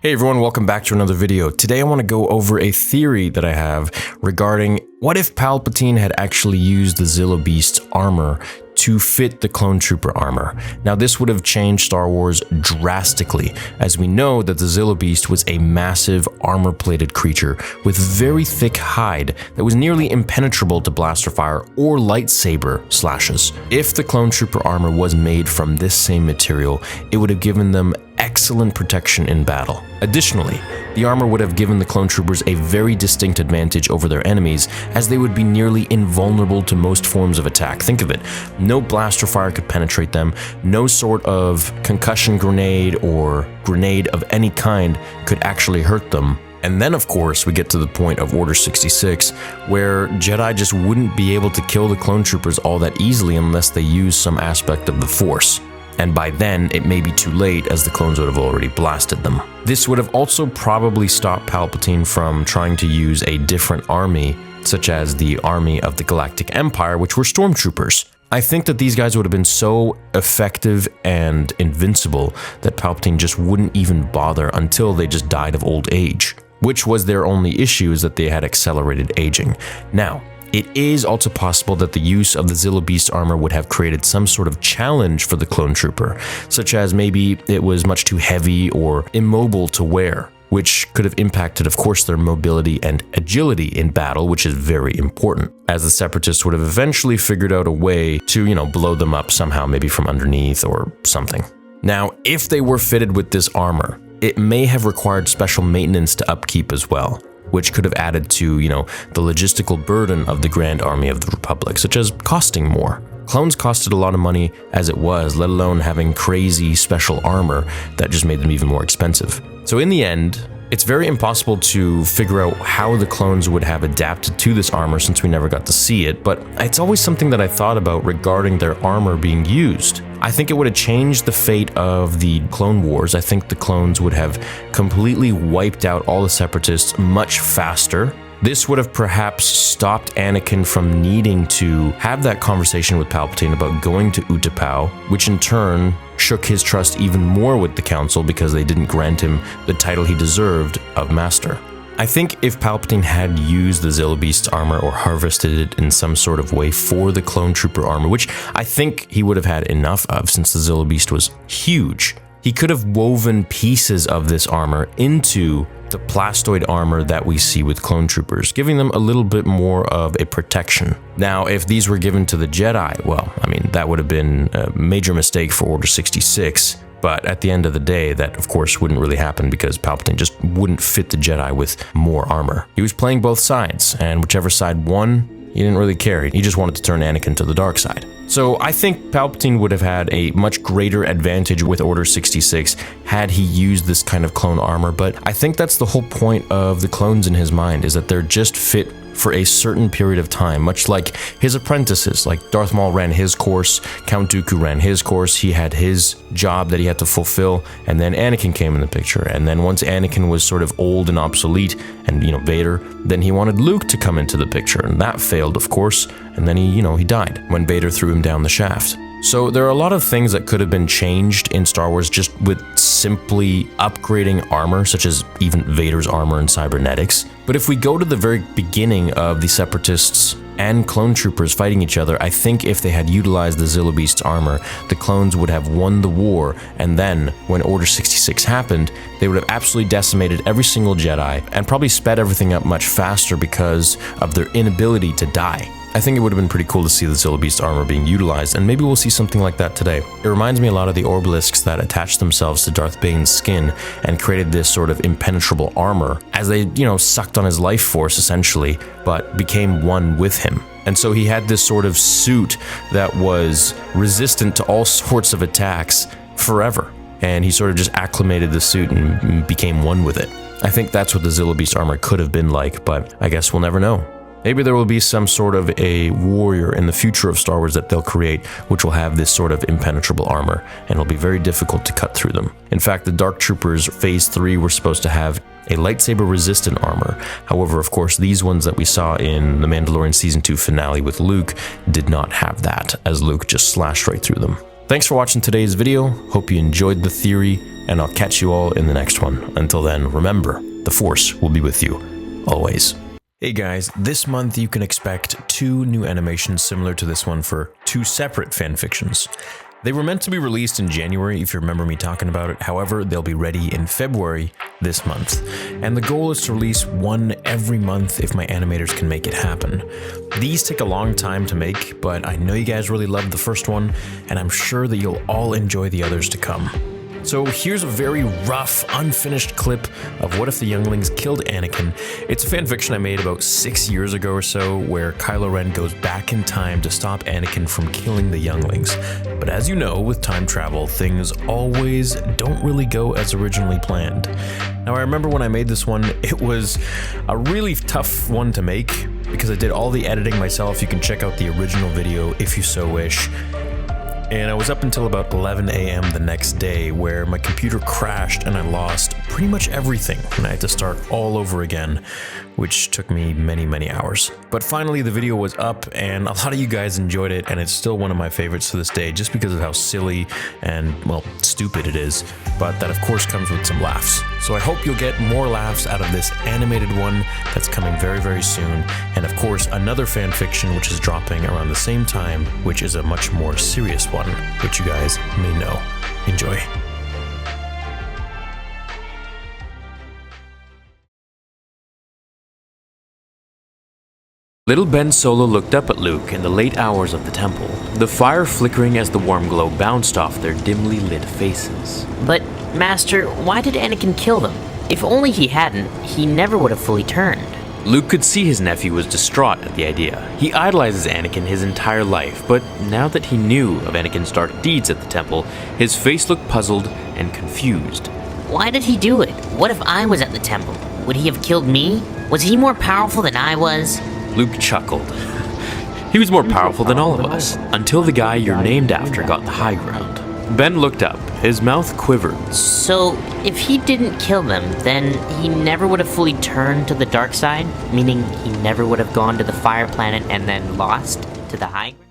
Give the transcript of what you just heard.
Hey everyone, welcome back to another video. Today I want to go over a theory that I have regarding what if Palpatine had actually used the Zillo Beast's armor to fit the clone trooper armor. Now this would have changed Star Wars drastically, as we know that the Zillo Beast was a massive armor-plated creature with very thick hide that was nearly impenetrable to blaster fire or lightsaber slashes. If the clone trooper armor was made from this same material, it would have given them excellent protection in battle. Additionally, the armor would have given the clone troopers a very distinct advantage over their enemies, as they would be nearly invulnerable to most forms of attack. Think of it, no blaster fire could penetrate them, no sort of concussion grenade or grenade of any kind could actually hurt them. And then of course we get to the point of Order 66, where Jedi just wouldn't be able to kill the clone troopers all that easily unless they use some aspect of the Force. And by then, it may be too late, as the clones would have already blasted them. This would have also probably stopped Palpatine from trying to use a different army, such as the army of the Galactic Empire, which were stormtroopers. I think that these guys would have been so effective and invincible that Palpatine just wouldn't even bother until they just died of old age, which was their only issue, is that they had accelerated aging. Now, it is also possible that the use of the Zillo Beast armor would have created some sort of challenge for the clone trooper, such as maybe it was much too heavy or immobile to wear, which could have impacted, of course, their mobility and agility in battle, which is very important, as the separatists would have eventually figured out a way to, blow them up somehow, maybe from underneath or something. Now, if they were fitted with this armor, it may have required special maintenance to upkeep as well, which could have added to, the logistical burden of the Grand Army of the Republic, such as costing more. Clones costed a lot of money as it was, let alone having crazy special armor that just made them even more expensive. So in the end, it's very impossible to figure out how the clones would have adapted to this armor since we never got to see it, but it's always something that I thought about regarding their armor being used. I think it would have changed the fate of the Clone Wars. I think the clones would have completely wiped out all the separatists much faster. This would have perhaps stopped Anakin from needing to have that conversation with Palpatine about going to Utapau, which in turn shook his trust even more with the Council because they didn't grant him the title he deserved of Master. I think if Palpatine had used the Zillo Beast's armor or harvested it in some sort of way for the clone trooper armor, which I think he would have had enough of since the Zillo Beast was huge, he could have woven pieces of this armor into the plastoid armor that we see with clone troopers, giving them a little bit more of a protection. Now, if these were given to the Jedi, well, that would have been a major mistake for Order 66. But at the end of the day, that of course wouldn't really happen because Palpatine just wouldn't fit the Jedi with more armor. He was playing both sides, and whichever side won, he didn't really care. He just wanted to turn Anakin to the dark side. So I think Palpatine would have had a much greater advantage with Order 66 had he used this kind of clone armor, but I think that's the whole point of the clones in his mind, is that they're just fit for a certain period of time, much like his apprentices. Like Darth Maul ran his course, Count Dooku ran his course, he had his job that he had to fulfill, and then Anakin came in the picture. And then once Anakin was sort of old and obsolete, and Vader, then he wanted Luke to come into the picture, and that failed, of course, and then he died when Vader threw him down the shaft. So there are a lot of things that could have been changed in Star Wars just with simply upgrading armor, such as even Vader's armor and cybernetics. But if we go to the very beginning of the Separatists and clone troopers fighting each other, I think if they had utilized the Zillo Beast's armor, the clones would have won the war, and then when Order 66 happened, they would have absolutely decimated every single Jedi and probably sped everything up much faster because of their inability to die. I think it would have been pretty cool to see the Zillo Beast armor being utilized, and maybe we'll see something like that today. It reminds me a lot of the obelisks that attached themselves to Darth Bane's skin and created this sort of impenetrable armor as they, sucked on his life force essentially, but became one with him. And so he had this sort of suit that was resistant to all sorts of attacks forever. And he sort of just acclimated the suit and became one with it. I think that's what the Zillo Beast armor could have been like, but I guess we'll never know. Maybe there will be some sort of a warrior in the future of Star Wars that they'll create, which will have this sort of impenetrable armor, and it'll be very difficult to cut through them. In fact, the Dark Troopers Phase 3 were supposed to have a lightsaber-resistant armor. However, of course, these ones that we saw in The Mandalorian Season 2 finale with Luke did not have that, as Luke just slashed right through them. Thanks for watching today's video. Hope you enjoyed the theory, and I'll catch you all in the next one. Until then, remember, the Force will be with you, always. Hey guys, this month you can expect 2 new animations similar to this one for 2 separate fanfictions. They were meant to be released in January, if you remember me talking about it. However, they'll be ready in February this month. And the goal is to release 1 every month if my animators can make it happen. These take a long time to make, but I know you guys really loved the first one, and I'm sure that you'll all enjoy the others to come. So here's a very rough, unfinished clip of What If the Younglings Killed Anakin. It's a fanfiction I made about 6 years ago or so, where Kylo Ren goes back in time to stop Anakin from killing the younglings. But as you know, with time travel, things always don't really go as originally planned. Now I remember when I made this one, it was a really tough one to make, because I did all the editing myself. You can check out the original video if you so wish. And I was up until about 11 a.m. the next day, where my computer crashed and I lost pretty much everything, and I had to start all over again, which took me many hours. But finally the video was up and a lot of you guys enjoyed it, and it's still one of my favorites to this day just because of how silly and, well, stupid it is, but that of course comes with some laughs. So I hope you'll get more laughs out of this animated one that's coming very soon, and of course another fanfiction which is dropping around the same time, which is a much more serious one, which you guys may know. Enjoy. Little Ben Solo looked up at Luke in the late hours of the temple, the fire flickering as the warm glow bounced off their dimly lit faces. But, Master, why did Anakin kill them? If only he hadn't, he never would have fully turned. Luke could see his nephew was distraught at the idea. He idolizes Anakin his entire life, but now that he knew of Anakin's dark deeds at the temple, his face looked puzzled and confused. Why did he do it? What if I was at the temple? Would he have killed me? Was he more powerful than I was? Luke chuckled. He was more powerful than all of us, until the guy you're named after got the high ground. Ben looked up. His mouth quivered. So, if he didn't kill them, then he never would have fully turned to the dark side? Meaning he never would have gone to the fire planet and then lost to the high ground?